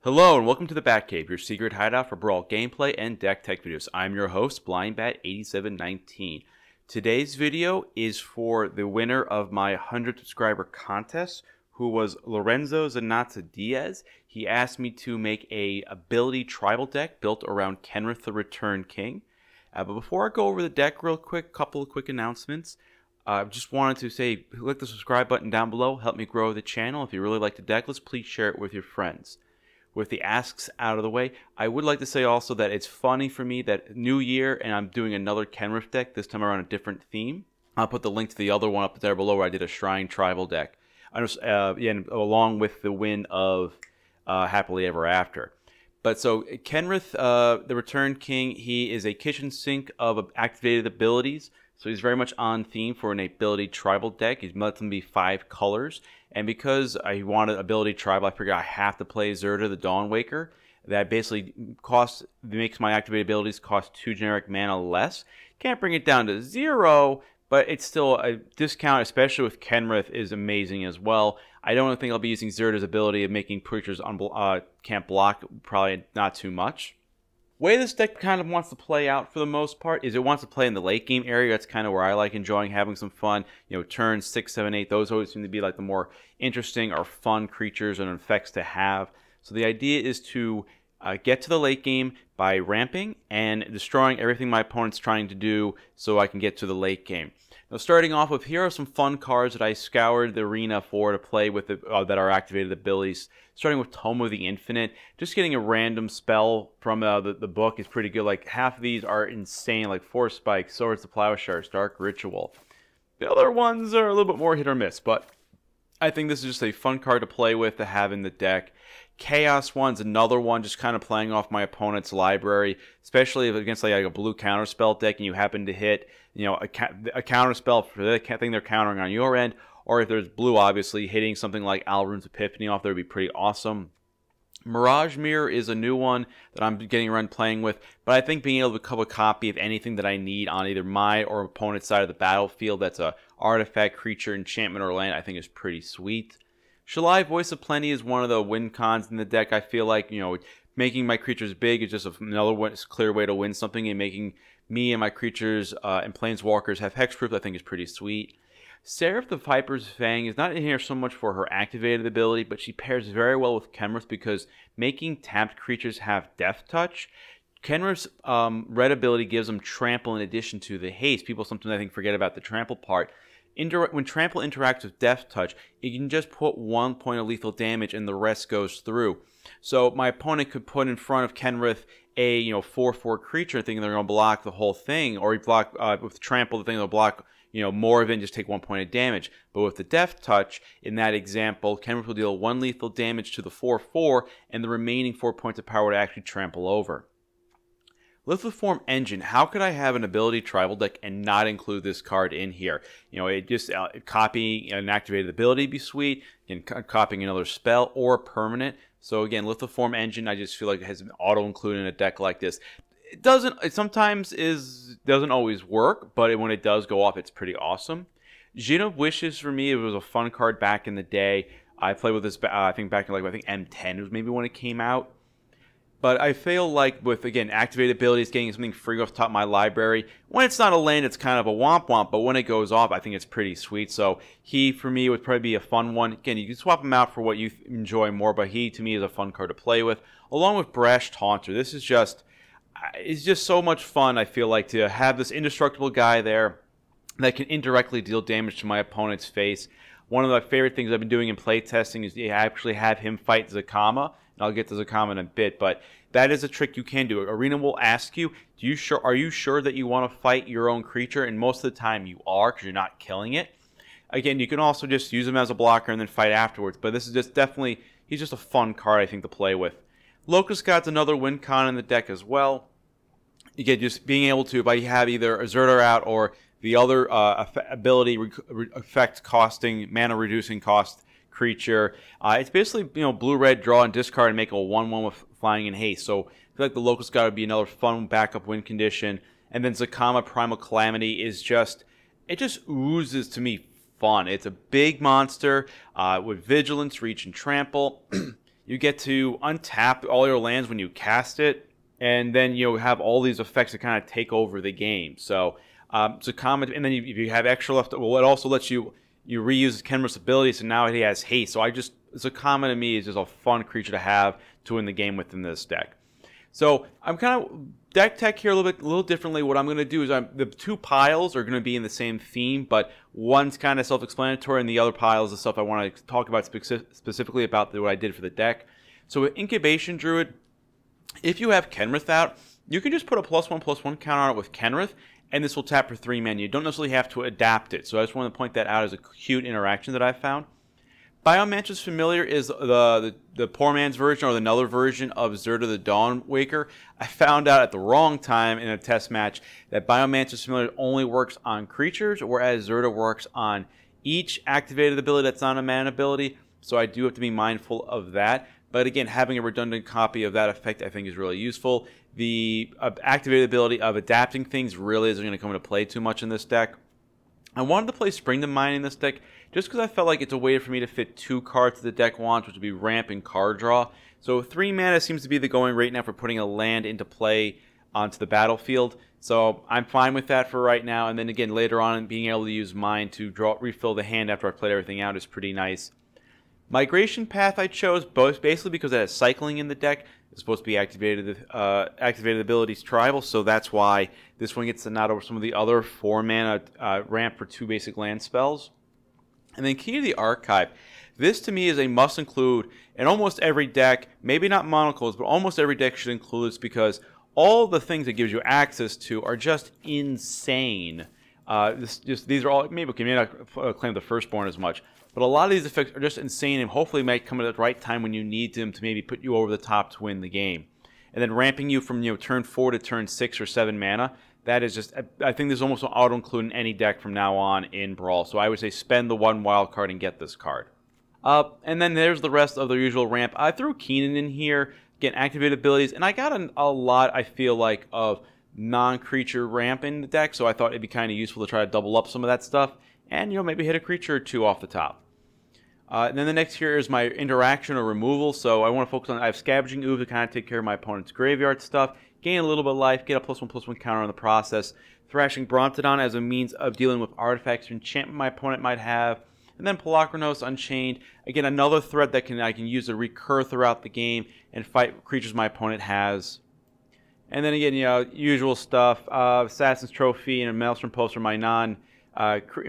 Hello and welcome to the Batcave, your secret hideout for Brawl gameplay and deck tech videos. I'm your host, BlindBat8719. Today's video is for the winner of my 100 subscriber contest, who was Lorenzo Zanata Diaz. He asked me to make a ability tribal deck built around Kenrith the Return King. But before I go over the deck real quick, couple of quick announcements. I just wanted to say, click the subscribe button down below, help me grow the channel. If you really like the deck list, please share it with your friends. With the asks out of the way, I would like to say also that it's funny for me that New Year and I'm doing another Kenrith deck, this time around a different theme. I'll put the link to the other one up there below where I did a Shrine Tribal deck. And along with the win of Happily Ever After. But so Kenrith, the Return King, he is a kitchen sink of activated abilities. So he's very much on theme for an ability tribal deck. He's let them be 5 colors. And because I wanted ability tribal, I figured I have to play Zirda the Dawnwaker. That basically makes my activated abilities cost 2 generic mana less. Can't bring it down to 0, but it's still a discount, especially with Kenrith, is amazing as well. I don't think I'll be using Zirda's ability of making creatures can't block, probably not too much. Way this deck kind of wants to play out for the most part is it wants to play in the late game area. That's kind of where I like enjoying having some fun. You know, turns 6, 7, 8, those always seem to be like the more interesting or fun creatures and effects to have. So the idea is to get to the late game by ramping and destroying everything my opponent's trying to do so I can get to the late game. Now, starting off with, here are some fun cards that I scoured the arena for to play with that are activated abilities. Starting with Tome of the Infinite, just getting a random spell from the book is pretty good. Like, half of these are insane, like Force Spike, Swords to Plowshares, Dark Ritual. The other ones are a little bit more hit or miss, but I think this is just a fun card to play with to have in the deck. Chaos One's another one, just kind of playing off my opponent's library, especially if against like a blue counterspell deck and you happen to hit, you know, a counterspell for the thing they're countering on your end, or if there's blue, obviously hitting something like Alrund's Epiphany off there would be pretty awesome. Mirage Mirror is a new one that I'm getting around playing with, but I think being able to become a copy of anything that I need on either my or opponent's side of the battlefield that's a artifact, creature, enchantment, or land, I think is pretty sweet. Shalai Voice of Plenty is one of the win cons in the deck. I feel like, you know, making my creatures big is just another clear way to win something, and making me and my creatures and planeswalkers have hexproof, I think is pretty sweet. Seraph the Viper's Fang is not in here so much for her activated ability, but she pairs very well with Kenrith because making tapped creatures have Death Touch. Kenrith's red ability gives them trample in addition to the haste. People sometimes, I think, forget about the trample part. When Trample interacts with Death Touch, it can just put 1 point of lethal damage and the rest goes through. So my opponent could put in front of Kenrith a 4/4 creature thinking they're going to block the whole thing, or block with Trample the thing they'll block more of it and just take 1 point of damage. But with the Death Touch, in that example, Kenrith will deal 1 lethal damage to the 4/4, and the remaining 4 points of power to actually trample over. Lithoform Engine. How could I have an ability tribal deck and not include this card in here? You know, it just copying an activated ability be sweet, and copying another spell or permanent. So again, Lithoform Engine, I just feel like it has an auto include in a deck like this. It sometimes doesn't always work, but when it does go off, it's pretty awesome. Djinn of Wishes for me, it was a fun card back in the day. I played with this, I think back in M10 was maybe when it came out. But I feel like with, again, activated abilities, getting something free off the top of my library, when it's not a land, it's kind of a womp-womp, but when it goes off, I think it's pretty sweet. So he, for me, would probably be a fun one. Again, you can swap him out for what you enjoy more, but he, to me, is a fun card to play with, along with Brash Taunter. This is it's just so much fun, I feel like, to have this indestructible guy there that can indirectly deal damage to my opponent's face. One of my favorite things I've been doing in playtesting is to actually have him fight Zakama. And I'll get to Zakama in a bit, but that is a trick you can do. Arena will ask you, are you sure that you want to fight your own creature? And most of the time you are, because you're not killing it. Again, you can also just use him as a blocker and then fight afterwards, but this is just definitely, he's just a fun card, I think, to play with. Locust God's another win con in the deck as well. Again, just being able to, if I have either a Zirda out or the other ability effect costing, mana reducing cost creature. It's basically, blue-red, draw and discard and make a 1/1 with flying and haste. So I feel like the Locust God would be another fun backup win condition. And then Zakama Primal Calamity is it just oozes to me fun. It's a big monster with vigilance, reach, and trample. you get to untap all your lands when you cast it, and then you have all these effects that kind of take over the game. So it's a common, and then if you have extra left, well, it also lets you reuse Kenrith's ability, so now he has haste. So it's a common to me, it's just a fun creature to have to win the game within this deck. So I'm kind of deck tech here a little differently. What I'm going to do is the two piles are going to be in the same theme, but one's kind of self-explanatory, and the other pile is the stuff I want to talk about specifically about what I did for the deck. So with Incubation Druid, if you have Kenrith out, you can just put a +1/+1 counter on it with Kenrith, and this will tap for 3 mana. You don't necessarily have to adapt it. So I just want to point that out as a cute interaction that I found. Biomancer's Familiar is the poor man's version or the Nuller version of Zirda the Dawnwaker. I found out at the wrong time in a test match that Biomancer's Familiar only works on creatures, whereas Zirda works on each activated ability that's not a mana ability. So I do have to be mindful of that. But again, having a redundant copy of that effect I think is really useful. The activated ability of adapting things really isn't going to come into play too much in this deck. I wanted to play Spring to Mind in this deck just because I felt like it's a way for me to fit 2 cards that the deck wants, which would be ramp and card draw. So 3 mana seems to be the going rate now for putting a land into play onto the battlefield. So I'm fine with that for right now. And then again, later on, being able to use mine to refill the hand after I played everything out is pretty nice. Migration Path I chose basically because it has cycling in the deck. It's supposed to be activated abilities tribal, so that's why this one gets to nod over some of the other 4 mana ramp for 2 basic land spells. And then Key to the Archive. This to me is a must include in almost every deck, maybe not monocles, but almost every deck should include this because all the things it gives you access to are just insane. These are all, maybe may not claim the Firstborn as much, but a lot of these effects are just insane and hopefully might come at the right time when you need them to maybe put you over the top to win the game. And then ramping you from turn 4 to turn 6 or 7 mana, that is just, I think this is almost an auto-include in any deck from now on in Brawl. So I would say spend the 1 wild card and get this card. And then there's the rest of the usual ramp. I threw Keenan in here, get activated abilities, and I got a lot, I feel like, of non-creature ramp in the deck, so I thought it'd be kind of useful to try to double up some of that stuff, and maybe hit a creature or 2 off the top. And then the next here is my interaction or removal, so I want to focus on, I have Scavenging Ooze to kind of take care of my opponent's graveyard stuff, gain a little bit of life, get a +1/+1 counter on the process, Thrashing Brontodon as a means of dealing with artifacts or enchantment my opponent might have, and then Pelakronos Unchained, again another threat that I can use to recur throughout the game and fight creatures my opponent has. And then again, usual stuff, Assassin's Trophy and a Maelstrom Post are my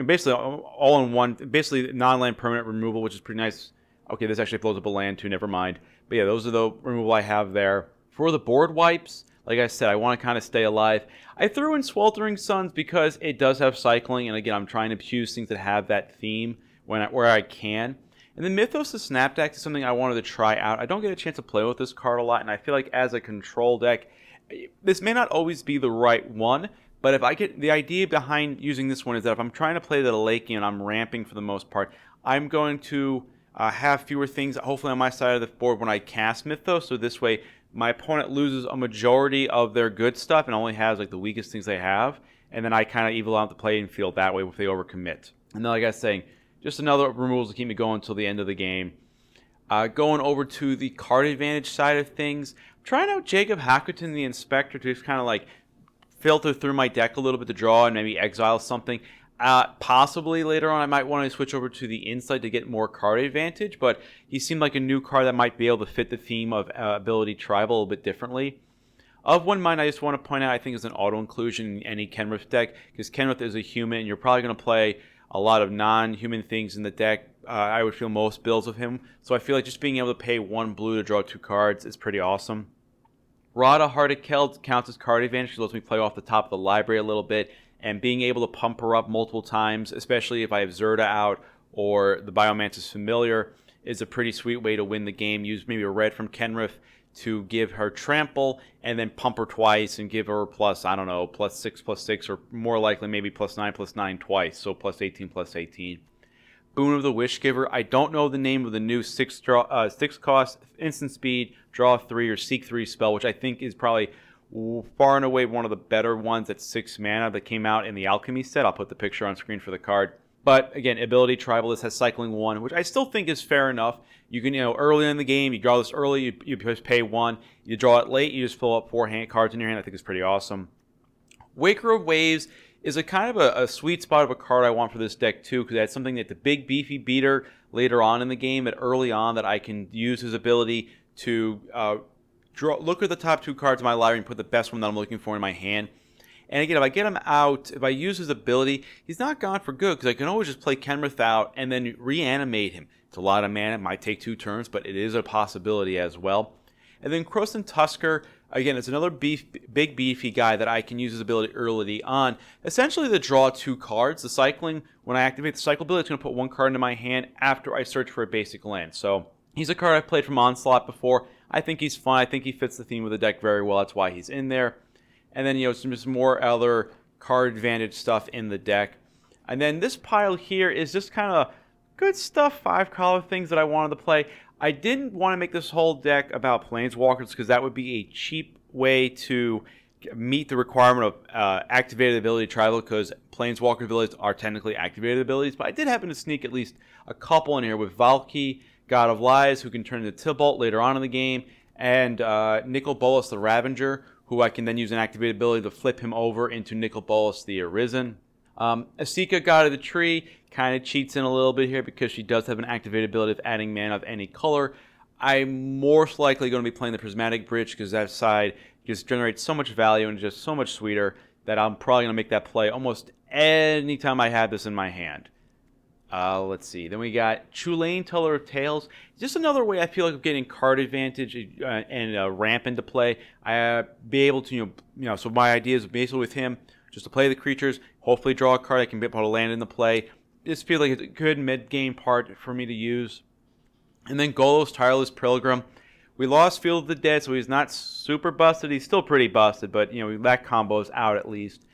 basically all in one, basically non-land permanent removal, which is pretty nice. Okay, this actually blows up a land too, never mind. But yeah, those are the removal I have there. For the board wipes, like I said, I want to kind of stay alive. I threw in Sweltering Suns because it does have cycling, and again, I'm trying to choose things that have that theme where I can. And then Mythos the Snapdack is something I wanted to try out. I don't get a chance to play with this card a lot, and I feel like as a control deck, this may not always be the right one, but if I get the idea behind using this one is that if I'm trying to play the late game and I'm ramping for the most part, I'm going to have fewer things hopefully on my side of the board when I cast Mythos, so this way my opponent loses a majority of their good stuff and only has like the weakest things they have, and then I kind of evil out the playing field that way if they overcommit. And then like I was saying, just another removals to keep me going until the end of the game. Going over to the card advantage side of things, trying out Jacob Hackerton the Inspector to just kind of like filter through my deck a little bit to draw and maybe exile something. Possibly later on I might want to switch over to the Insight to get more card advantage, but he seemed like a new card that might be able to fit the theme of ability tribal a little bit differently. Of one mind, I just want to point out I think is an auto-inclusion in any Kenrith deck, because Kenrith is a human and you're probably going to play a lot of non-human things in the deck. I would feel most builds of him, so I feel like just being able to pay 1 blue to draw 2 cards is pretty awesome. Rada Hearted Keld counts as card advantage. It lets me play off the top of the library a little bit, and being able to pump her up multiple times, especially if I have Zirda out or the Biomancer's Familiar, is a pretty sweet way to win the game. Use maybe a red from Kenrith to give her trample, and then pump her twice and give her plus, I don't know, +6/+6, or more likely maybe +9/+9 twice, so +18/+18. Boon of the Wishgiver. I don't know the name of the new 6 cost, instant speed, draw 3, or seek 3 spell, which I think is probably far and away one of the better ones at 6 mana that came out in the Alchemy set. I'll put the picture on screen for the card. But again, ability tribal, this has cycling 1, which I still think is fair enough. You can, early in the game, you draw this early, you just pay 1. You draw it late, you just fill up 4 cards in your hand. I think it's pretty awesome. Waker of Waves is a kind of a sweet spot of a card I want for this deck too, because that's something that the big beefy beater later on in the game, that early on, that I can use his ability to look at the top 2 cards of my library and put the best one that I'm looking for in my hand. And again, if I get him out, if I use his ability, he's not gone for good, because I can always just play Kenrith out and then reanimate him. It's a lot of mana, it might take 2 turns, but it is a possibility as well. And then Croson Tusker, again, it's another big beefy guy that I can use his ability early on. Essentially to draw 2 cards. The cycling, when I activate the cycle ability, it's going to put 1 card into my hand after I search for a basic land. So he's a card I've played from Onslaught before. I think he's fun. I think he fits the theme of the deck very well. That's why he's in there. And then, some just more other card advantage stuff in the deck. And then this pile here is just kind of good stuff, 5-color things that I wanted to play. I didn't want to make this whole deck about Planeswalkers, because that would be a cheap way to meet the requirement of activated ability tribal, because Planeswalker abilities are technically activated abilities. But I did happen to sneak at least a couple in here with Valky, God of Lies, who can turn into Tybalt later on in the game, and Nicol Bolas the Ravager, who I can then use an activated ability to flip him over into Nicol Bolas the Arisen. Asika, God of the Tree, kind of cheats in a little bit here because she does have an activated ability of adding mana of any color. I'm most likely going to be playing the Prismatic Bridge, because that side just generates so much value and just so much sweeter that I'm probably going to make that play almost any time I have this in my hand. Let's see. Then we got Chulainn, Teller of Tales. Just another way I feel like I'm getting card advantage and ramp into play. I be able to, so my idea is basically with him, just to play the creatures, hopefully draw a card I can be able to land into play. Just feel like it's a good mid-game part for me to use. And then Golos, Tireless Pilgrim. We lost Field of the Dead, so he's not super busted. He's still pretty busted, but, that combo's out at least.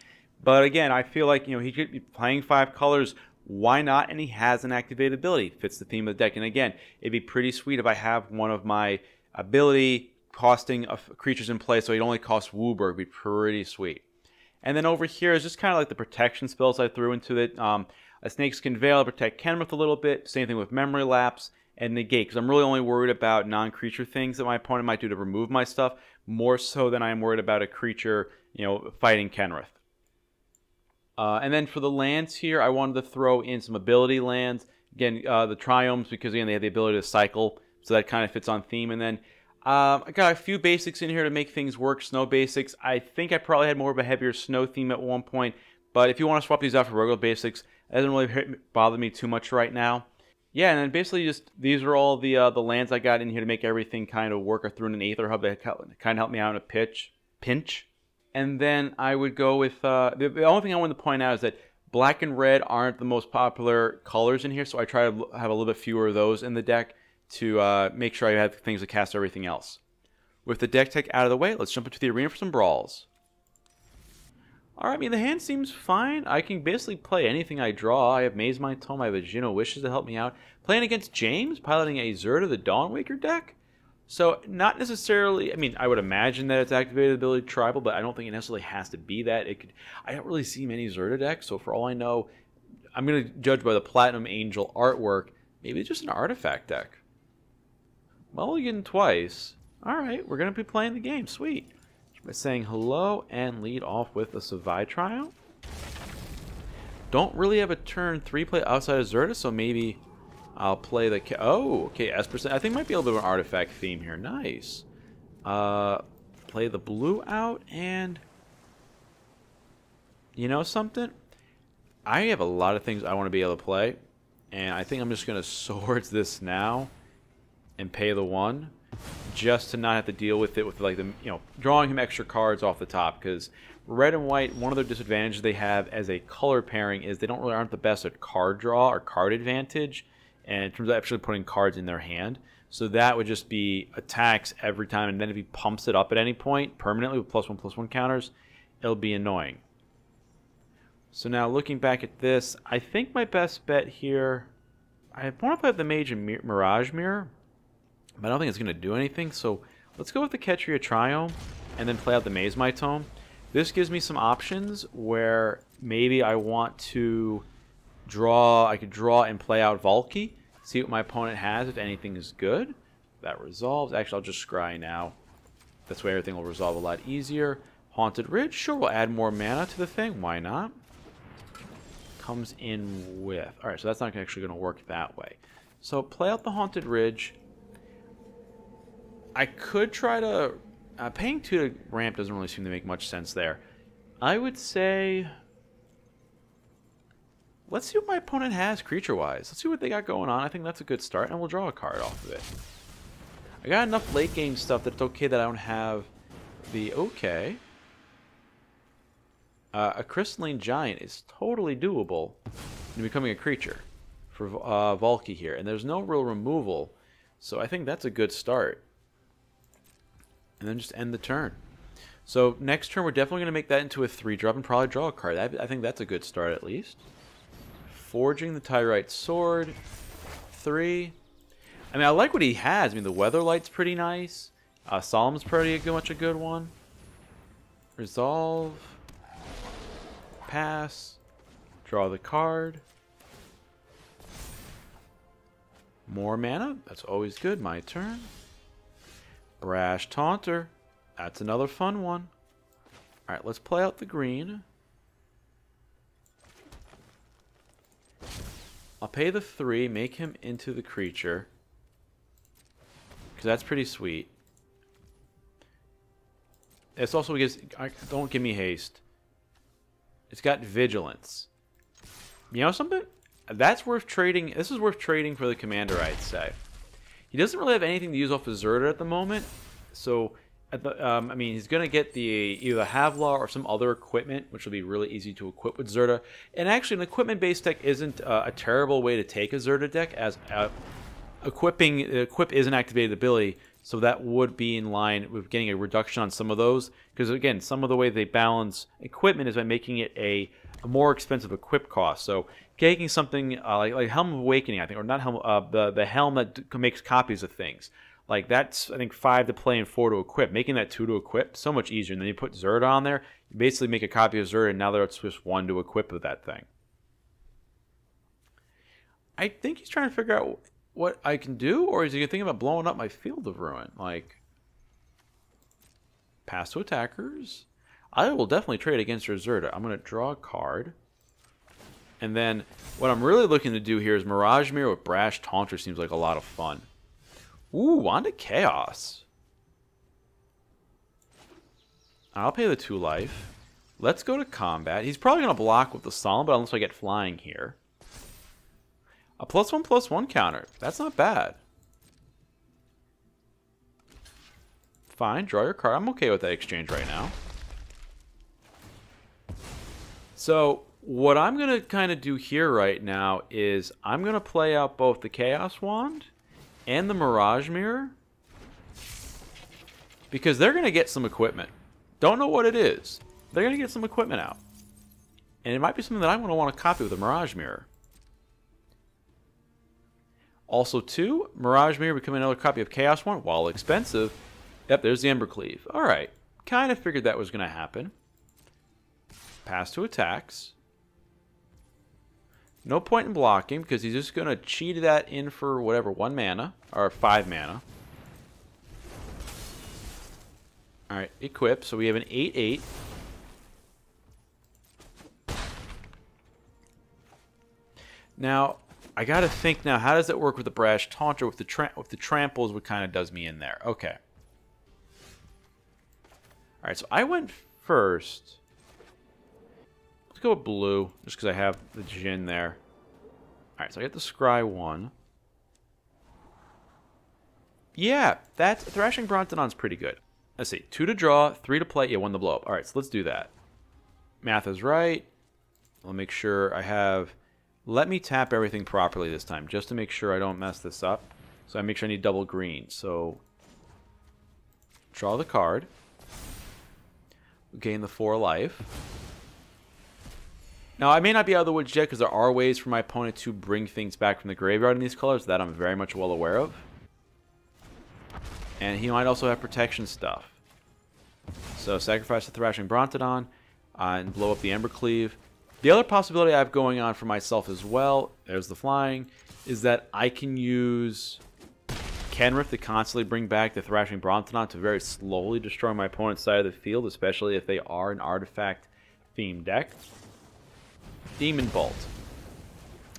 But again, I feel like, he could be playing 5 colors. Why not? And he has an activated ability. Fits the theme of the deck. And again, it'd be pretty sweet if I have one of my ability costing of creatures in play, so he'd only cost Wooburg. It'd be pretty sweet. And then over here is just kind of like the protection spells I threw into it. A Snakeskin Veil to protect Kenrith a little bit. Same thing with Memory Lapse and Negate, because I'm really only worried about non-creature things that my opponent might do to remove my stuff, more so than I'm worried about a creature, fighting Kenrith. And then for the lands here, I wanted to throw in some ability lands. Again, the Triomes, because again, they have the ability to cycle, so that kind of fits on theme. And then I got a few basics in here to make things work. Snow basics. I think I probably had more of a heavier snow theme at one point, but if you want to swap these out for regular basics, it doesn't really bother me too much right now. Yeah, and then basically just these are all the lands I got in here to make everything kind of work. I threw in an Aether Hub that kind of helped me out in a pinch. And then I would go with, the only thing I wanted to point out is that black and red aren't the most popular colors in here, so I try to have a little bit fewer of those in the deck to make sure I have things to cast everything else. With the deck tech out of the way, let's jump into the arena for some brawls. Alright, the hand seems fine. I can basically play anything I draw. I have Maze My Tome, I have a Gino Wishes to help me out. Playing against James, piloting a Zirda the Dawnwaker deck. So, not necessarily, I would imagine that it's activated ability tribal, but I don't think it necessarily has to be that. I don't really see many Zirda decks, so for all I know, I'm going to judge by the Platinum Angel artwork. Maybe it's just an artifact deck. Mulligan twice. Alright, we're going to be playing the game. Sweet. By saying hello and lead off with a Savai Triome. Don't really have a turn 3 play outside of Zirda, so maybe I'll play the... Oh, okay, Esper. I think might be a little bit of an artifact theme here. Nice. Play the blue out, and... You know something? I have a lot of things I want to be able to play, and I think I'm just going to Swords this now and pay the 1. Just to not have to deal with it with like the drawing him extra cards off the top, because red and white, one of the disadvantages they have as a color pairing is they aren't the best at card draw or card advantage, and in terms of actually putting cards in their hand. So that would just be attacks every time, and then if he pumps it up at any point permanently with +1/+1 counters, it'll be annoying. So now looking back at this, I think my best bet here, I want to play with the Mage and Mirage Mirror, but I don't think it's going to do anything, so let's go with the Ketria Triome and then play out the Maze My Tome. This gives me some options where maybe I want to I could draw and play out Valky. See what my opponent has, if anything is good. That resolves. Actually, I'll just scry now. This way everything will resolve a lot easier. Haunted Ridge. Sure, we'll add more mana to the thing. Why not? Comes in with... Alright, so that's not actually going to work that way. So, play out the Haunted Ridge. I could try to... paying 2 to ramp doesn't really seem to make much sense there. I would say... Let's see what my opponent has creature-wise. Let's see what they got going on. I think that's a good start, and we'll draw a card off of it. I got enough late-game stuff that it's okay that I don't have the... Okay. A Crystalline Giant is totally doable in becoming a creature for Valky here. And there's no real removal, so I think that's a good start. And then just end the turn. So next turn, we're definitely going to make that into a 3-drop and probably draw a card. I think that's a good start at least. Forging the Tyrite Sword. 3. I mean, I like what he has. I mean, the Weatherlight's pretty nice. Solemn's pretty much a good one. Resolve. Pass. Draw the card. More mana. That's always good. My turn. Brash Taunter. That's another fun one. Alright, let's play out the green. I'll pay the 3, make him into the creature. Because that's pretty sweet. It's also gives... Don't give me haste. It's got vigilance. You know something? That's worth trading. This is worth trading for the commander, I'd say. He doesn't really have anything to use off of Zirda at the moment. So, I mean, he's going to get either the Havlar or some other equipment, which will be really easy to equip with Zirda. And actually, an equipment-based deck isn't a terrible way to take a Zirda deck, as equip is an activated ability, so that would be in line with getting a reduction on some of those. Because, again, some of the way they balance equipment is by making it a more expensive equip cost. So, taking something like Helm of Awakening, I think, or not Helm, the helm that makes copies of things. Like, that's, I think, 5 to play and 4 to equip. Making that 2 to equip, so much easier. And then you put Zirda on there, you basically make a copy of Zirda, and now there's just 1 to equip with that thing. I think he's trying to figure out what I can do, or is he thinking about blowing up my Field of Ruin? Like, pass to attackers. I will definitely trade against your Zirda. I'm going to draw a card. And then, what I'm really looking to do here is Mirage Mirror with Brash Taunter seems like a lot of fun. Ooh, Wand of Chaos. I'll pay the 2 life. Let's go to combat. He's probably going to block with the Solemn, but unless I get flying here. A +1/+1 counter. That's not bad. Fine, draw your card. I'm okay with that exchange right now. So, what I'm going to kind of do here right now is I'm going to play out both the Chaos Wand and the Mirage Mirror, because they're going to get some equipment. Don't know what it is. They're going to get some equipment out. And it might be something that I'm going to want to copy with a Mirage Mirror. Also, too, Mirage Mirror becoming another copy of Chaos Wand, while expensive. Yep, there's the Embercleave. Alright, kind of figured that was going to happen. Pass to attacks. No point in blocking, because he's just going to cheat that in for whatever, 1 mana, or 5 mana. Alright, equip, so we have an 8/8. Now, I gotta think now, how does it work with the Brash Taunter? With the Trample is what kind of does me in there. Okay. Alright, so I went first. Let's go with blue, just because I have the Jhin there. Alright, so I get the Scry 1. Yeah, that Thrashing Brontodon's pretty good. Let's see, 2 to draw, 3 to play, yeah, 1 to blow up. Alright, so let's do that. Math is right. I'll make sure I have... Let me tap everything properly this time, just to make sure I don't mess this up. So I make sure I need double green. So, draw the card. Gain the 4 life. Now, I may not be out of the woods yet, because there are ways for my opponent to bring things back from the graveyard in these colors that I'm very much well aware of. And he might also have protection stuff. So, sacrifice the Thrashing Brontodon and blow up the Embercleave. The other possibility I have going on for myself as well, there's the flying, is that I can use Kenrith to constantly bring back the Thrashing Brontodon to very slowly destroy my opponent's side of the field, especially if they are an artifact-themed deck. Demon Bolt.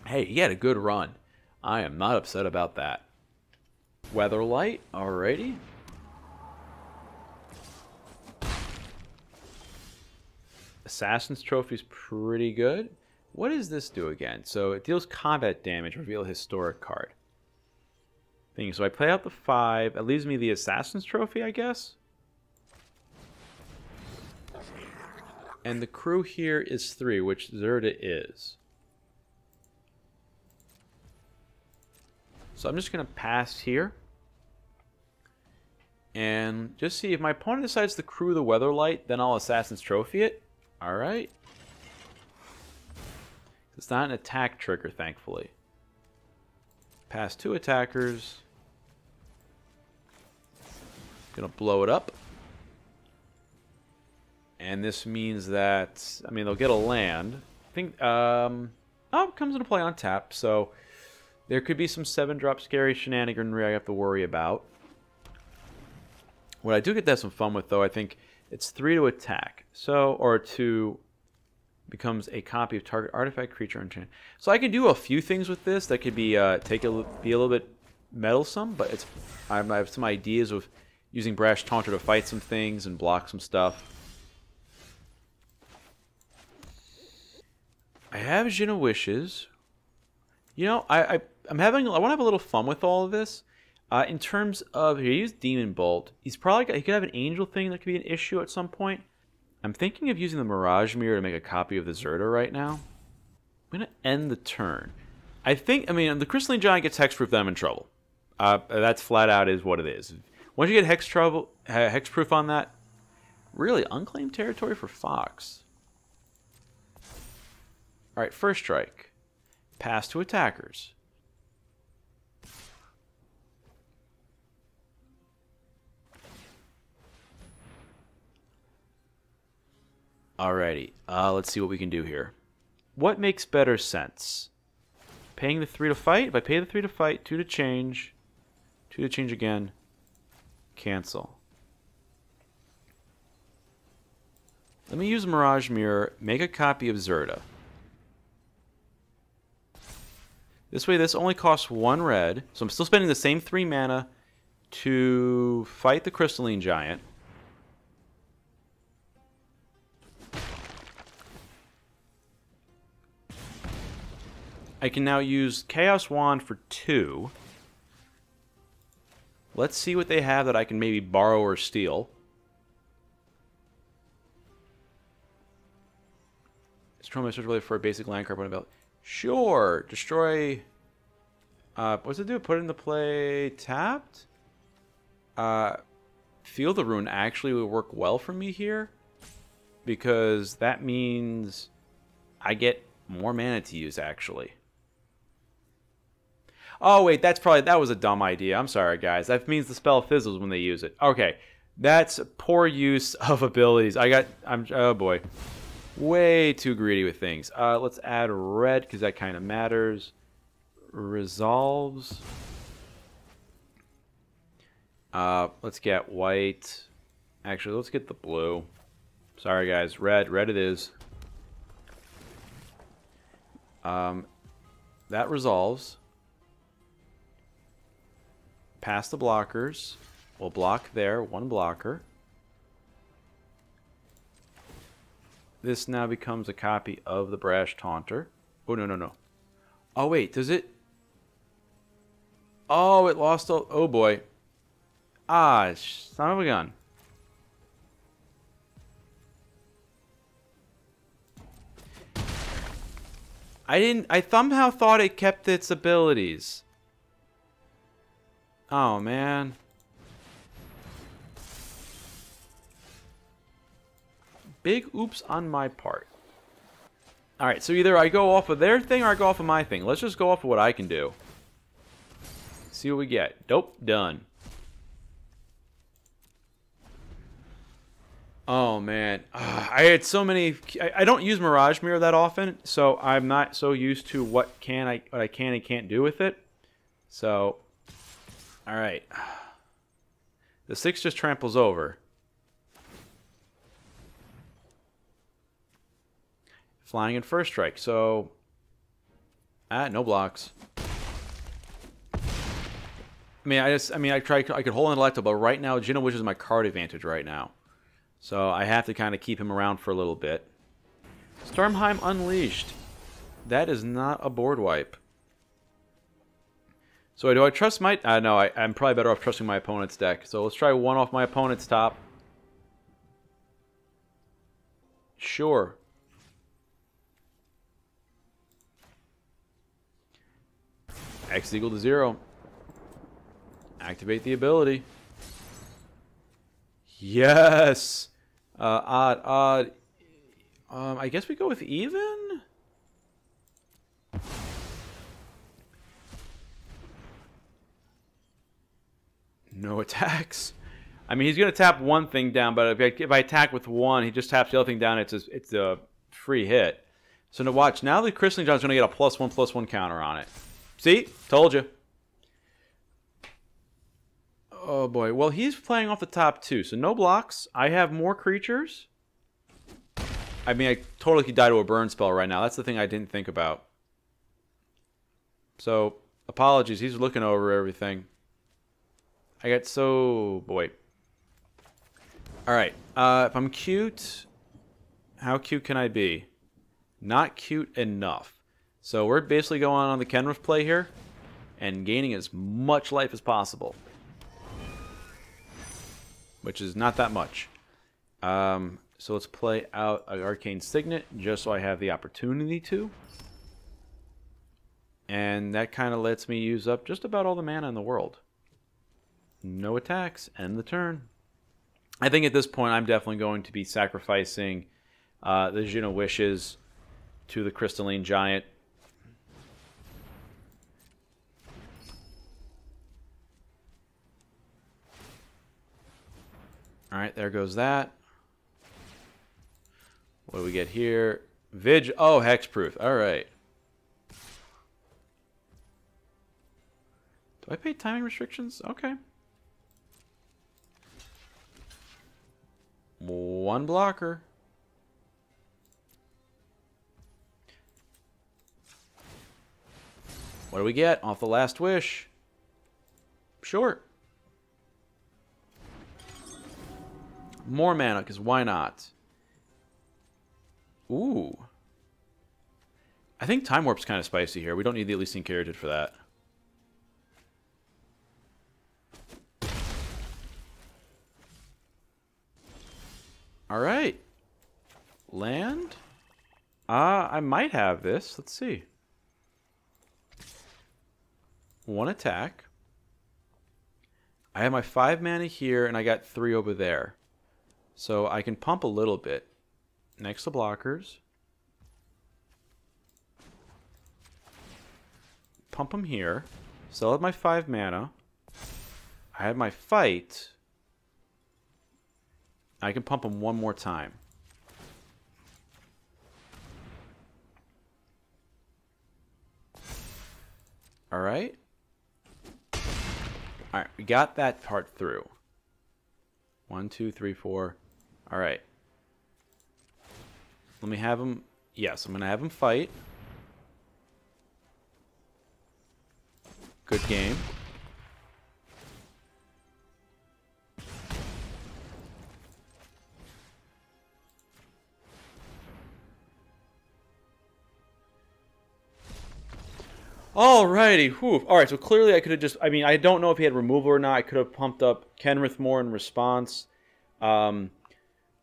Hey, he had a good run. I am not upset about that. Weatherlight, alrighty. Assassin's Trophy is pretty good. What does this do again? So it deals combat damage, reveal a historic card. So I play out the 5. That leaves me the Assassin's Trophy, I guess. And the crew here is 3, which Zirda is. So I'm just going to pass here. And just see if my opponent decides to crew the Weatherlight, then I'll Assassin's Trophy it. Alright. It's not an attack trigger, thankfully. Pass 2 attackers. Gonna blow it up. And this means that, I mean, they'll get a land. I think, oh, it comes into play on tap, so there could be some 7-drop scary shenaniganry I have to worry about. What I do get to have some fun with, though, I think it's 3 to attack. So, or 2 becomes a copy of target artifact, creature, enchant. So I can do a few things with this that could be be a little bit meddlesome, but it's I have some ideas of using Brash Taunter to fight some things and block some stuff. I have Jin of Wishes. You know, I want to have a little fun with all of this. In terms of, he used Demon Bolt. He could have an Angel thing that could be an issue at some point. I'm thinking of using the Mirage Mirror to make a copy of the Zirda right now. I'm going to end the turn. I mean, the Crystalline Giant gets Hexproof, then I'm in trouble. That's flat out is what it is. Once you get Hexproof on that, really, unclaimed territory for Fox. Alright, first strike. Pass to attackers. Alrighty, let's see what we can do here. What makes better sense? Paying the 3 to fight? If I pay the 3 to fight, 2 to change, 2 to change again, cancel. Let me use Mirage Mirror, make a copy of Zirda. This way, this only costs 1 red, so I'm still spending the same 3 mana to fight the Crystalline Giant. I can now use Chaos Wand for 2. Let's see what they have that I can maybe borrow or steal. Destroy my search ability for a basic land card on a belt. Sure. Destroy. What's it do? Put it into play tapped? Feel the Rune actually would work well for me here. Because that means I get more mana to use, actually. Oh, wait, that was a dumb idea. I'm sorry, guys. That means the spell fizzles when they use it. Okay, that's poor use of abilities. Oh boy. Way too greedy with things. Let's add red, because that kind of matters. Resolves. Let's get white. Actually, let's get the blue. Sorry, guys. Red it is. That resolves. Pass the blockers. We'll block there. 1 blocker. This now becomes a copy of the Brash Taunter. Oh, no. Oh, wait. Does it? Oh, it lost all... Oh, boy. Ah, son of a gun. I somehow thought it kept its abilities. Oh, man. Big oops on my part. Alright, so either I go off of their thing or I go off of my thing. Let's just go off of what I can do. See what we get. Nope, done. Oh man, I had so many. I don't use Mirage Mirror that often, so I'm not so used to what I can and can't do with it. So, all right, the 6 just tramples over. Flying in first strike, so no blocks. I could hold on to Electo, but right now Gino Wish is my card advantage right now. So I have to kind of keep him around for a little bit. Stormheim Unleashed. That is not a board wipe. So do I trust my... no, I'm probably better off trusting my opponent's deck. So let's try one off my opponent's top. Sure. X is equal to 0. Activate the ability. Yes! Odd. I guess we go with even? No attacks. I mean, he's going to tap one thing down, but if I attack with one, he just taps the other thing down. It's a free hit. So now watch. Now the Crystalline Giant's going to get a +1/+1 counter on it. See? Told you. Oh boy. Well, he's playing off the top 2, so no blocks. I have more creatures. I mean, I totally could die to a burn spell right now. That's the thing I didn't think about. So, apologies. He's looking over everything. I got so... boy. Alright. If I'm cute, how cute can I be? Not cute enough. So we're basically going on the Kenrith play here and gaining as much life as possible. Which is not that much. So let's play out an Arcane Signet just so I have the opportunity to. And that kind of lets me use up just about all the mana in the world. No attacks. End the turn. I think at this point I'm definitely going to be sacrificing the Gino Wishes to the Crystalline Giant. Alright, there goes that. What do we get here? Oh, Hexproof. Alright. Do I pay timing restrictions? Okay. One blocker. What do we get off the last wish? Sure. More mana, because why not? Ooh. I think Time Warp's kind of spicy here. We don't need the Elysian Caryatid for that. Alright. Land? I might have this. Let's see. One attack. I have my 5 mana here, and I got 3 over there. So I can pump a little bit. Next to blockers. Pump them here. Still have my 5 mana. I have my fight. I can pump them one more time. Alright. Alright, we got that part through. 1, 2, 3, 4. Alright. Let me have him... Yes, I'm going to have him fight. Good game. Alrighty, whew. Alright, so clearly I could have just... I mean, I don't know if he had removal or not. I could have pumped up Kenrith more in response.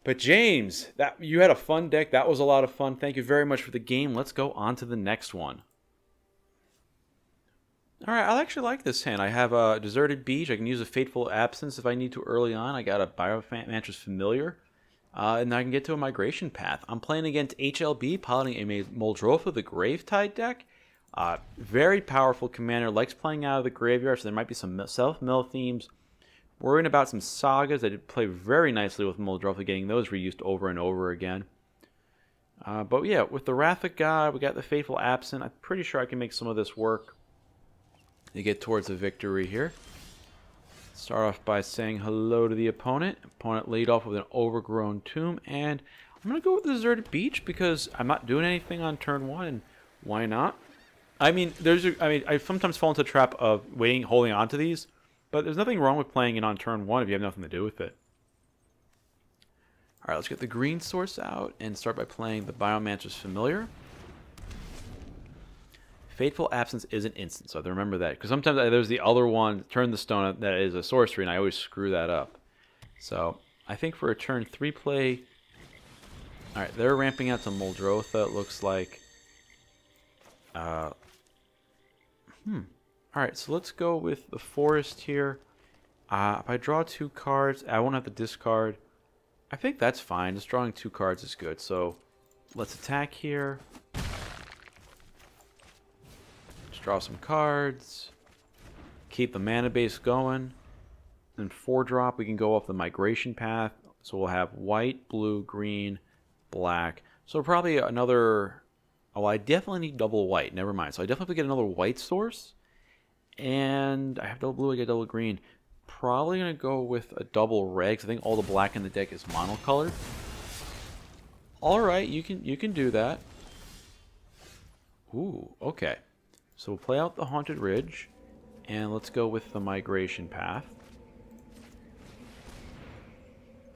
But James, you had a fun deck. That was a lot of fun. Thank you very much for the game. Let's go on to the next one. Alright, I actually like this hand. I have a Deserted Beach. I can use a Fateful Absence if I need to early on. I got a Biomancer's Familiar. And I can get to a Migration Path. I'm playing against HLB, piloting a Muldrotha, the Gravetide deck. Very powerful commander. Likes playing out of the graveyard, so there might be some self-mill themes. Worrying about some sagas that play very nicely with Muldrotha, getting those reused over and over again. But yeah, with the Wrath of God, we got the Faithful Absent. I'm pretty sure I can make some of this work to get towards a victory here. Start off by saying hello to the opponent. Opponent lead off with an Overgrown Tomb, and I'm going to go with the Deserted Beach because I'm not doing anything on turn 1, and why not? I mean, I sometimes fall into the trap of holding on to these, but there's nothing wrong with playing it on turn 1 if you have nothing to do with it. Alright, let's get the green source out and start by playing the Biomancer's Familiar. Fateful Absence is an instant, so I have to remember that. Because sometimes there's the other one, Turn the Stone, that is a sorcery, and I always screw that up. So, I think for a turn 3 play... Alright, they're ramping out to Muldrotha, it looks like. Alright, so let's go with the Forest here. If I draw 2 cards, I won't have to discard. I think that's fine. Just drawing 2 cards is good. So let's attack here. Just draw some cards. Keep the mana base going. Then 4-drop, we can go off the migration path. So we'll have white, blue, green, black. So probably another... Oh, I definitely need double white. Never mind. So I definitely have to get another white source. And I have double blue, I get double green. Probably going to go with a double red, because I think all the black in the deck is monocolored. Alright, you can do that. Ooh, okay. So we'll play out the Haunted Ridge, and let's go with the Migration Path.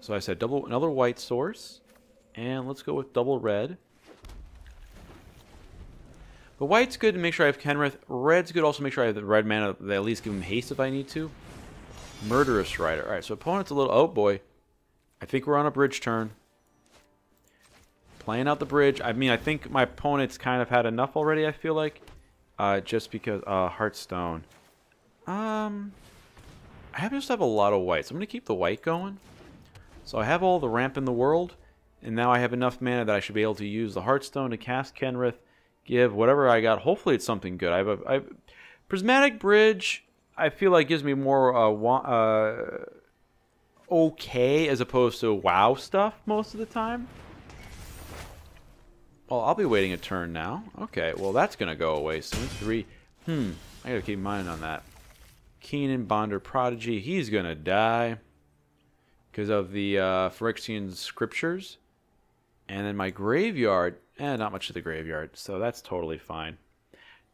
So I said another white source, and let's go with double red. The white's good to make sure I have Kenrith. Red's good also to make sure I have the red mana that at least give him haste if I need to. Murderous Rider. Alright, so opponent's a little... Oh, boy. I think we're on a bridge turn. Playing out the bridge. I mean, I think my opponent's kind of had enough already, I feel like. Just because... Hearthstone. I just have a lot of white, so I'm going to keep the white going. So I have all the ramp in the world, and now I have enough mana that I should be able to use the Hearthstone to cast Kenrith, give whatever I got. Hopefully it's something good. I have Prismatic Bridge... I feel like gives me more okay as opposed to wow stuff most of the time. Well, I'll be waiting a turn now. Okay, well that's gonna go away soon. 3. I gotta keep in mind on that. Keenan Bonder Prodigy, he's gonna die because of the Phyrexian Scriptures. And then my graveyard, not much of the graveyard, so that's totally fine.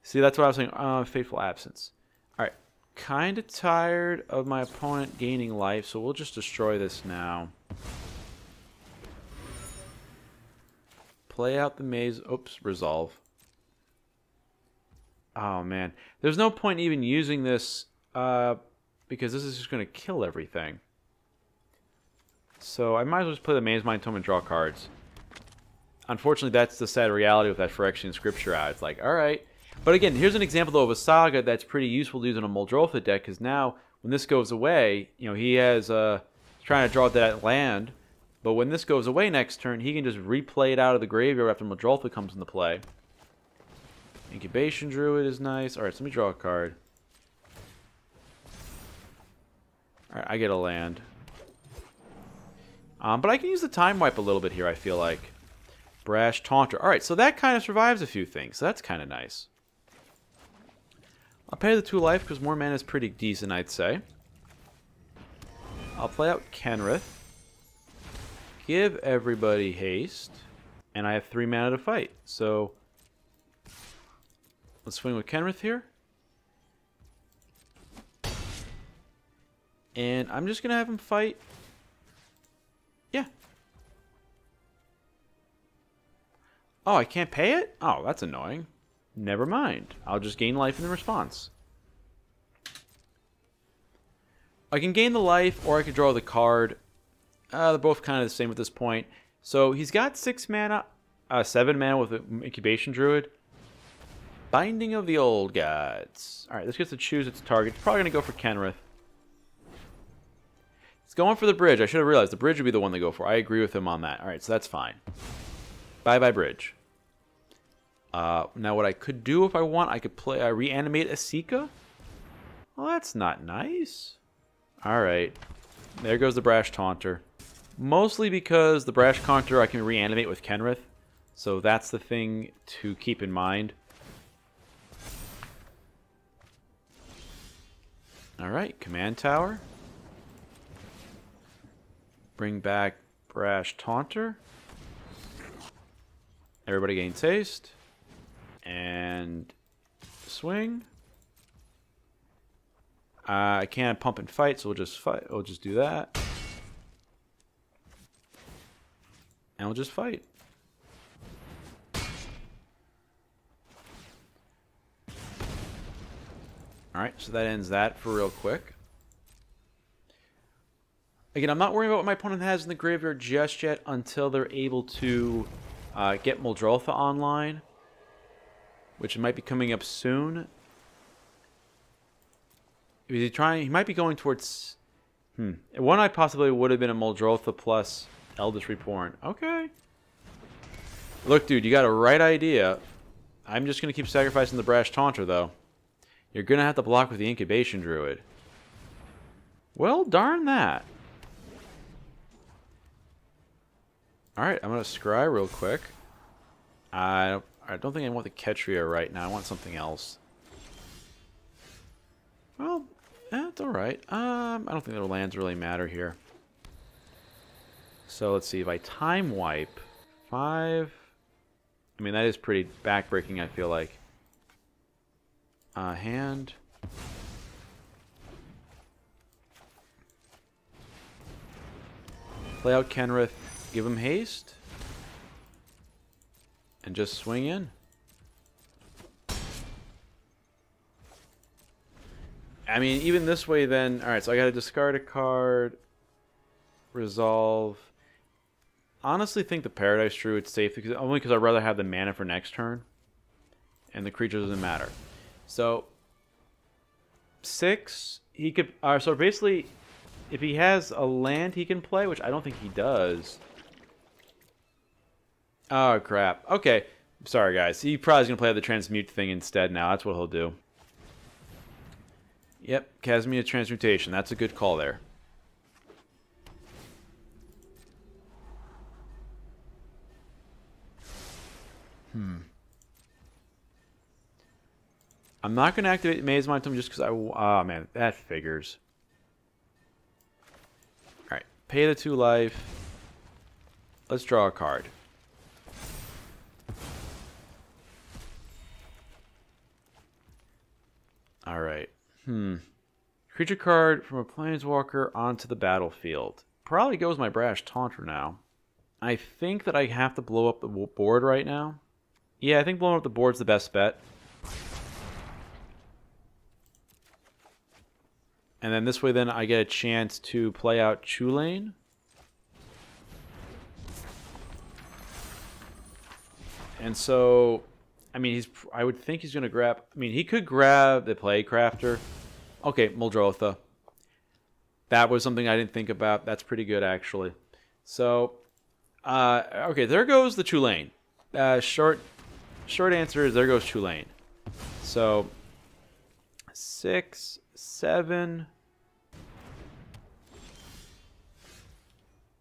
See, that's what I was saying. Fateful Absence. All right. Kind of tired of my opponent gaining life, so we'll just destroy this now. Play out the maze. Oops, resolve. Oh, man. There's no point even using this because this is just going to kill everything. So I might as well just play the Maze Mind Tome and draw cards. Unfortunately, that's the sad reality with that Phyrexian Scripture out. It's like, alright. But again, here's an example, though, of a saga that's pretty useful to use in a Muldrotha deck, because now, when this goes away, you know, he has, trying to draw that land, but when this goes away next turn, he can just replay it out of the graveyard after Muldrotha comes into play. Incubation Druid is nice. Alright, so let me draw a card. Alright, I get a land. But I can use the Time Wipe a little bit here, I feel like. Brash Taunter. Alright, so that kind of survives a few things, so that's kind of nice. I'll pay the 2 life because more mana is pretty decent, I'd say. I'll play out Kenrith. Give everybody haste. And I have 3 mana to fight. So, let's swing with Kenrith here. And I'm just going to have him fight. Yeah. Oh, I can't pay it? Oh, that's annoying. Never mind. I'll just gain life in the response. I can gain the life, or I can draw the card. They're both kind of the same at this point. So he's got 6 mana, 7 mana with an Incubation Druid. Binding of the Old Gods. Alright, this gets to choose its target. It's probably going to go for Kenrith. It's going for the bridge. I should have realized the bridge would be the one to go for. I agree with him on that. Alright, so that's fine. Bye-bye bridge. Now what I could do if I want, I could play reanimate Asika. Well, that's not nice. Alright. There goes the Brash Taunter. Mostly because the Brash Taunter I can reanimate with Kenrith. So that's the thing to keep in mind. Alright, Command Tower. Bring back Brash Taunter. Everybody gains haste. And swing. I can't pump and fight, so we'll just fight. We'll just do that. And we'll just fight. Alright, so that ends that for real quick. Again, I'm not worrying about what my opponent has in the graveyard just yet until they're able to get Muldrotha online, which might be coming up soon. Is he might be going towards... One I possibly would have been a Muldrotha plus Eldritch Reborn. Okay. Look, dude, you got a right idea. I'm just going to keep sacrificing the Brash Taunter, though. You're going to have to block with the Incubation Druid. Well, darn that. Alright, I'm going to scry real quick. I don't think I want the Ketria right now. I want something else. Well, it's alright. I don't think the lands really matter here. So let's see. If I time wipe 5... I mean, that is pretty backbreaking, I feel like. Hand. Play out Kenrith. Give him haste. And just swing in. I mean, even this way then... Alright, so I gotta discard a card. Resolve. Honestly think the Paradise Druid's safe, only because I'd rather have the mana for next turn. And the creature doesn't matter. So, 6, he could... so basically, if he has a land he can play, which I don't think he does... Oh, crap. Okay. Sorry, guys. He probably is going to play the Transmute thing instead now. That's what he'll do. Yep. Casmia Transmutation. That's a good call there. I'm not going to activate Maze Momentum just because I... Oh, man. That figures. Alright. Pay the 2 life. Let's draw a card. Alright. Creature card from a Planeswalker onto the battlefield. Probably goes my Brash Taunter now. I think that I have to blow up the board right now. Yeah, I think blowing up the board's the best bet. And then this way then I get a chance to play out Chulane. And so... I mean, I would think he's going to grab... I mean, he could grab the Playcrafter. Okay, Muldrotha. That was something I didn't think about. That's pretty good, actually. So, okay, there goes the Chulane. Short answer is there goes Chulane. So, 6, 7...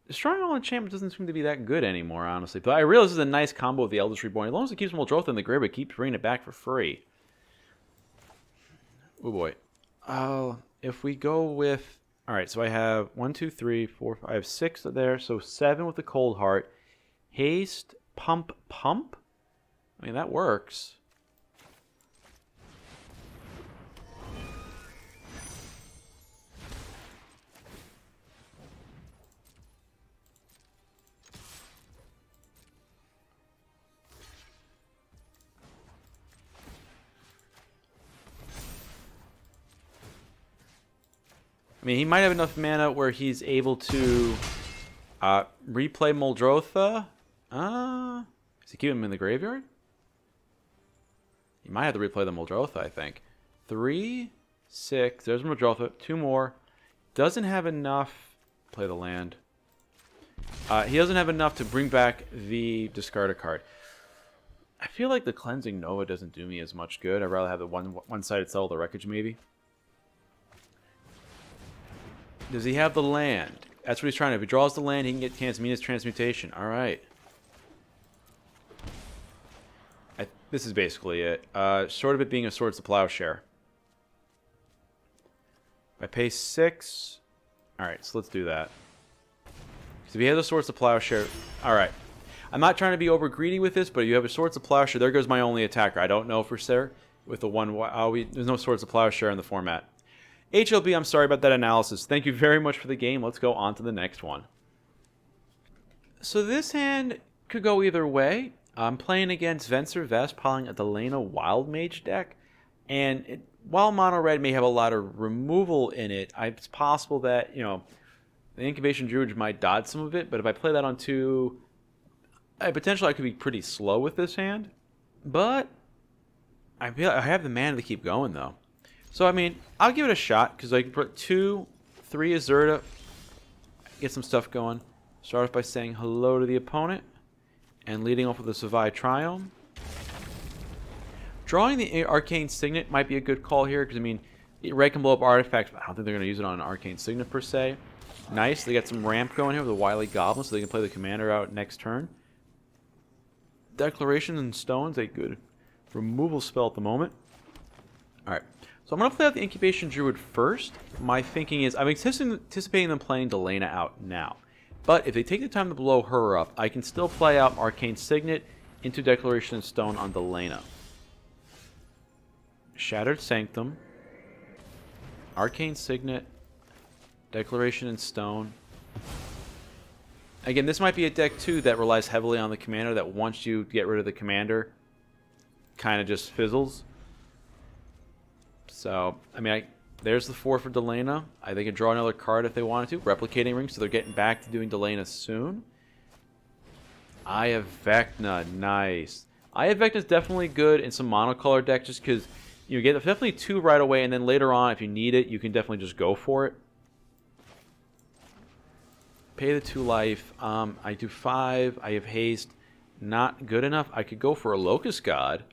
Destroying all enchantments doesn't seem to be that good anymore, honestly. But I realize this is a nice combo with the Eldritch Reborn. As long as it keeps Muldrotha in the grave, it keeps bringing it back for free. Oh boy. If we go with... Alright, so I have 1, 2, 3, 4, 5, I have 6 there. So 7 with the Cold Heart. Haste, Pump. I mean, that works. I mean, he might have enough mana where he's able to replay Muldrotha. Does he keep him in the graveyard? He might have to replay the Muldrotha, I think. 3, 6. There's Muldrotha. 2 more. Doesn't have enough. Play the land. He doesn't have enough to bring back the discard a card. I feel like the Cleansing Nova doesn't do me as much good. I'd rather have the one-sided Settle the Wreckage, maybe. Does he have the land? That's what he's trying to. If he draws the land, he can get Tansmina's Transmutation. Alright. This is basically it. Short of it being a Swords to Plowshare. I pay 6. Alright, so let's do that. Because if he has a Swords to Plowshare... Alright. I'm not trying to be over greedy with this, but if you have a Swords to Plowshare, there goes my only attacker. I don't know for sure. With the one... there's no Swords to Plowshare in the format. HLB, I'm sorry about that analysis. Thank you very much for the game. Let's go on to the next one. So this hand could go either way. I'm playing against Venser, Vess, piling a Delina Wild Mage deck. And while Mono Red may have a lot of removal in it, it's possible that, you know, the Incubation Druid might dodge some of it. But if I play that on 2, potentially I could be pretty slow with this hand. But I feel I have the mana to keep going, though. So, I mean, I'll give it a shot, because I can put 2, 3 as Zirda, get some stuff going. Start off by saying hello to the opponent, and leading off with a Savai Triome. Drawing the Arcane Signet might be a good call here, because, I mean, Red can blow up artifacts, but I don't think they're going to use it on an Arcane Signet, per se. Nice, they got some ramp going here with a Wily Goblin, so they can play the commander out next turn. Declaration and Stone's a good removal spell at the moment. Alright. So I'm going to play out the Incubation Druid first. My thinking is, I'm anticipating them playing Delina out now. But if they take the time to blow her up, I can still play out Arcane Signet into Declaration and Stone on Delina. Shattered Sanctum. Arcane Signet. Declaration and Stone. Again, this might be a deck too that relies heavily on the commander, that once you get rid of the commander, kind of just fizzles. So, I mean, there's the 4 for Delina. They could draw another card if they wanted to. Replicating Ring, so they're getting back to doing Delina soon. Eye of Vecna, nice. Eye of Vecna is definitely good in some monocolor decks, just because you get definitely 2 right away, and then later on, if you need it, you can definitely just go for it. Pay the 2 life. I do 5. I have haste. Not good enough. I could go for a Locust God.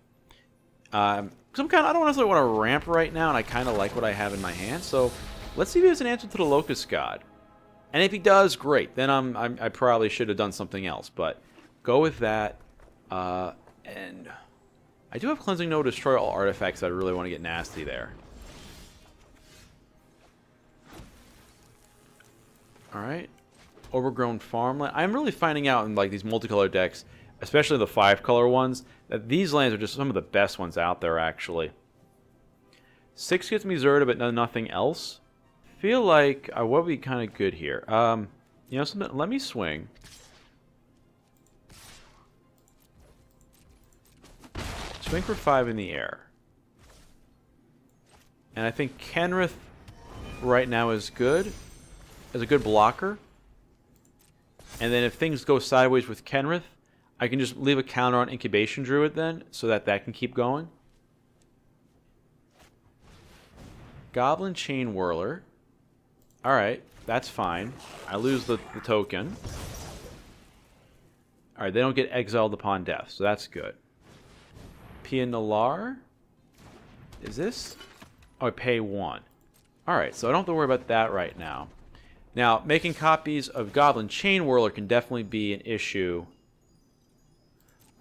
I don't necessarily want to ramp right now, and I kind of like what I have in my hand. So let's see if he has an answer to the Locust God. And if he does, great. Then I probably should have done something else. But go with that. And I do have Cleansing No Destroy All Artifacts. I really want to get nasty there. Alright. Overgrown Farmland. I'm really finding out in like these multicolor decks, especially the 5-color ones, that these lands are just some of the best ones out there, actually. 6 gets me Zirda, but nothing else. Feel like what would be kind of good here. You know something? Let me swing. Swing for 5 in the air. And I think Kenrith right now is good. As a good blocker. And then if things go sideways with Kenrith, I can just leave a counter on Incubation Druid then, so that can keep going. Goblin Chain Whirler. Alright, that's fine. I lose the token. Alright, they don't get exiled upon death, so that's good. Pia Nalar. Is this? Oh, I pay 1. Alright, so I don't have to worry about that right now. Now, making copies of Goblin Chain Whirler can definitely be an issue.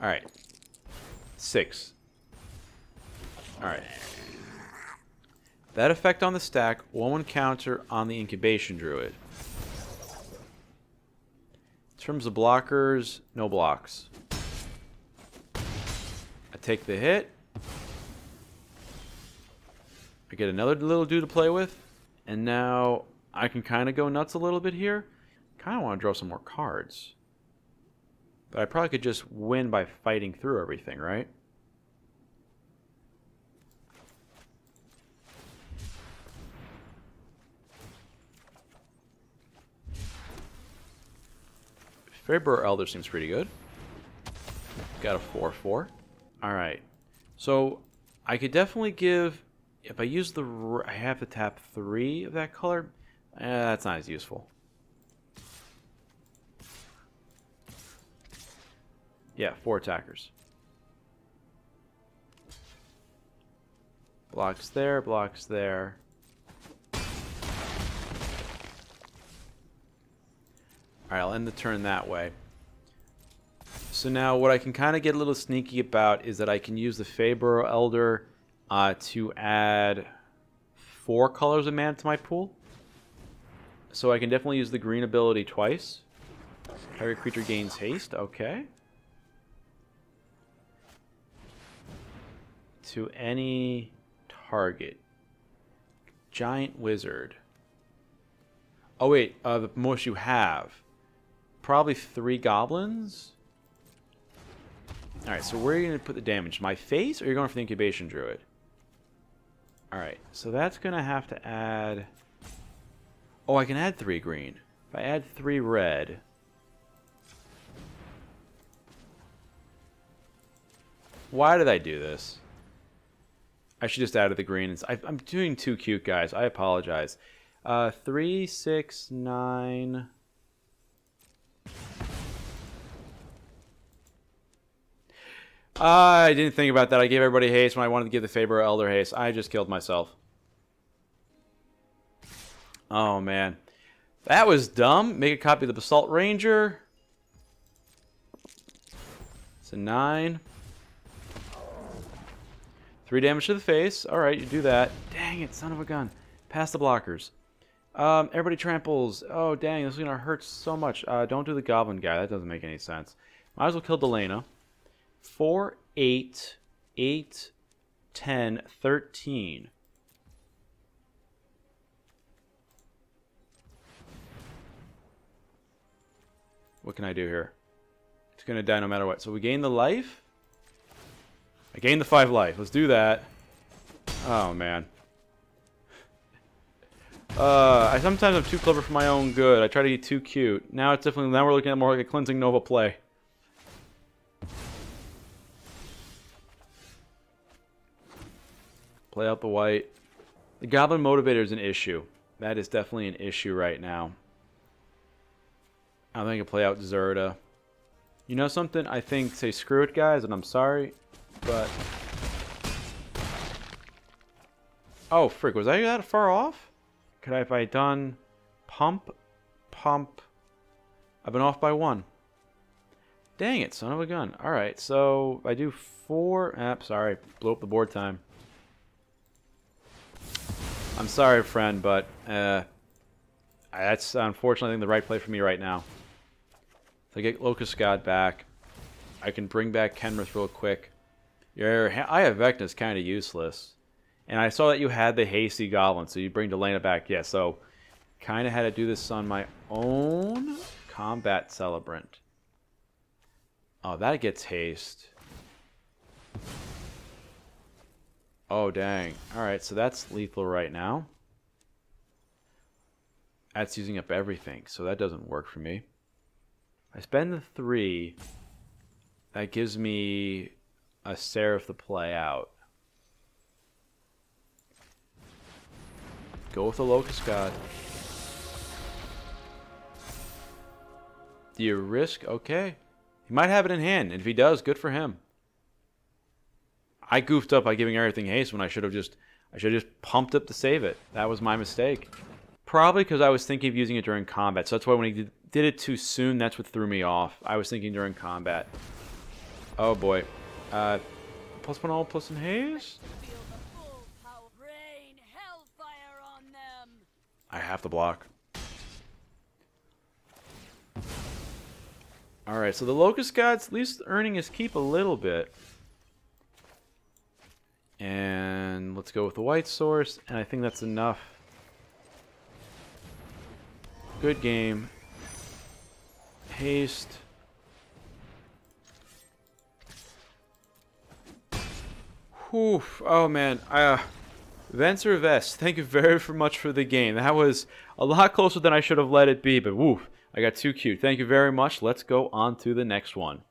Alright. 6. Alright. That effect on the stack, 1/1 counter on the Incubation Druid. In terms of blockers, no blocks. I take the hit. I get another little dude to play with. And now I can kind of go nuts a little bit here. Kind of want to draw some more cards. But I probably could just win by fighting through everything, right? Faerbur Elder seems pretty good. Got a 4/4. Alright. So, I could definitely give... If I use the... I have to tap 3 of that color. That's not as useful. Yeah, 4 attackers. Blocks there, blocks there. end the turn that way. So now what I can kind of get a little sneaky about is that I can use the Feyburrow Elder to add 4 colors of mana to my pool. So I can definitely use the green ability twice. Every creature gains haste. Okay. To any target. Giant Wizard. Oh wait, the most you have. Probably 3 goblins. Alright, so where are you going to put the damage? My face, or are you going for the Incubation Druid? Alright, so that's going to have to add... Oh, I can add 3 green. If I add 3 red... Why did I do this? I should just add the green. I'm doing too cute, guys. I apologize. 3, 6, 9... I didn't think about that. I gave everybody haste when I wanted to give the Feyburrow Elder haste. I just killed myself. Oh, man. That was dumb. Make a copy of the Basalt Ranger. It's a 9. 3 damage to the face. Alright, you do that. Dang it, son of a gun. Pass the blockers. Everybody tramples. Oh, dang, this is going to hurt so much. Don't do the Goblin guy. That doesn't make any sense. Might as well kill Delina. 4, 8, 8, 10, 13. What can I do here? It's going to die no matter what. So we gain the life. I gained the 5 life. Let's do that. Oh, man. Sometimes I'm too clever for my own good. I try to be too cute. Now it's definitely, now we're looking at more like a Cleansing Nova play. Play out the white. The Goblin Motivator is an issue. That is definitely an issue right now. I think I can play out Zirda. You know something? I think, say screw it, guys, and I'm sorry, but... Oh, frick, was I that far off? Could I have I done pump? I've been off by 1. Dang it, son of a gun. Alright, so I do 4... sorry, blew up the board time. I'm sorry, friend, but that's unfortunately I think the right play for me right now. So I get Locust God back. I can bring back Kenrith real quick. Your Eye of Vecna is kind of useless. And I saw that you had the Hasty Goblin, so you bring Delina back. Yeah, so kind of had to do this on my own. Combat Celebrant. Oh, that gets haste. Oh, dang. Alright, so that's lethal right now. That's using up everything, so that doesn't work for me. I spend the 3. That gives me a Seraph to play out. Go with the Locust God. Do you risk? Okay. He might have it in hand, and if he does, good for him. I goofed up by giving everything haste when I should have just pumped up to save it. That was my mistake. Probably because I was thinking of using it during combat. So that's why when he did it too soon, that's what threw me off. I was thinking during combat. Oh boy. +1 all, +1 haste? I have to block. Alright, so the Locust God's at least earning his keep a little bit. And let's go with the white source, and I think that's enough. Good game. Haste. Whew. Oh man. Venser Vess, thank you very much for the game. That was a lot closer than I should have let it be, but woo, I got too cute. Thank you very much. Let's go on to the next one.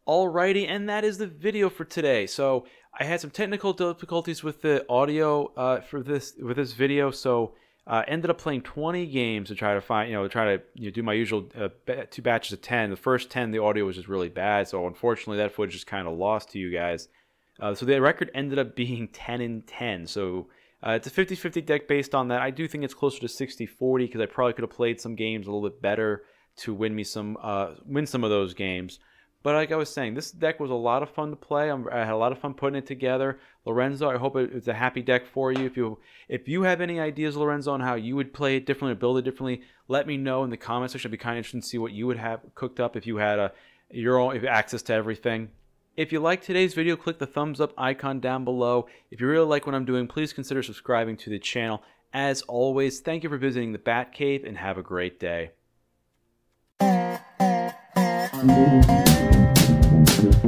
Alrighty, and that is the video for today. So I had some technical difficulties with the audio with this video, so ended up playing 20 games to try to find, do my usual 2 batches of 10. The first 10, the audio was just really bad, so unfortunately that footage is kind of lost to you guys. So the record ended up being 10 and 10. So It's a 50-50 deck based on that. I do think it's closer to 60-40 because I probably could have played some games a little bit better to win some of those games. But like I was saying, this deck was a lot of fun to play. I had a lot of fun putting it together. Lorenzo, I hope it's a happy deck for you. If you have any ideas, Lorenzo, on how you would play it differently or build it differently, let me know in the comments section. I'd be kind of interested to see what you would have cooked up if you had your own access to everything. If you liked today's video, click the thumbs up icon down below. If you really like what I'm doing, please consider subscribing to the channel. As always, thank you for visiting the Batcave and have a great day.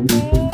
Thank you.